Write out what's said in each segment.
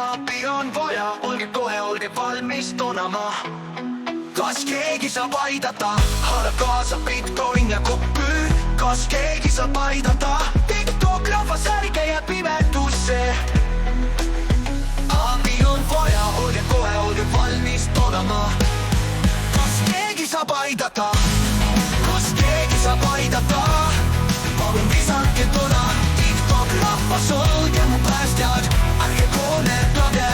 Abi on vaja, olge valmis tonama. Kas keegi saab aidata? Haara kaasa Bitcoin ja kopüür. Kas keegi saab aidata? TikTok rahvas ärge jää pimedusse. Abi on vaja, olge valmis tonama. Kas keegi saab aidata? Kas keegi saab aidata? Palun visake tona. TikTok rahvas, olge mu päästjad. Ärge koonerdage,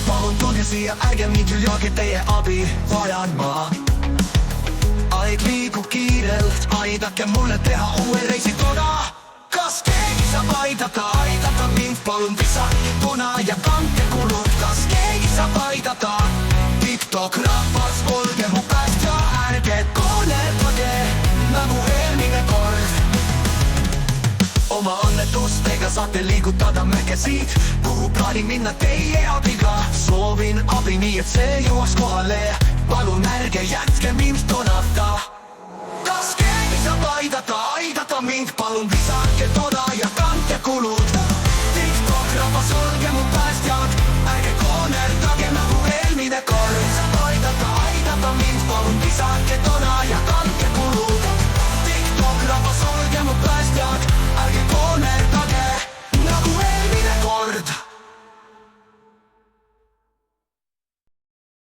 palun tulge siia, ärge mind lüüage, teie abi vajan ma. Aeg liigub kiirelt, aidake mulle teha uue reisi tona. Kas keegi saab aidata mind, palun visake tona ja kandke kulud. Kas keegi saab aidata? TikTok rahvas, olge mu päästja, ärge koonerdage nagu eelmine kord. Oma õnnetustega saate liigutada mäge siit, kuhu plaanin minna teie abiga. Soovin abi nii, et see jõuaks kohale. Palun ärge jätke mind tonata. Kas keegi saab aidata mind, palun visake toda ja kandke kulud. TikTok rahvas, olge mu päästjad, ärge koonerdage nagu eelmine kord. Saab aidata mind, palun visake toda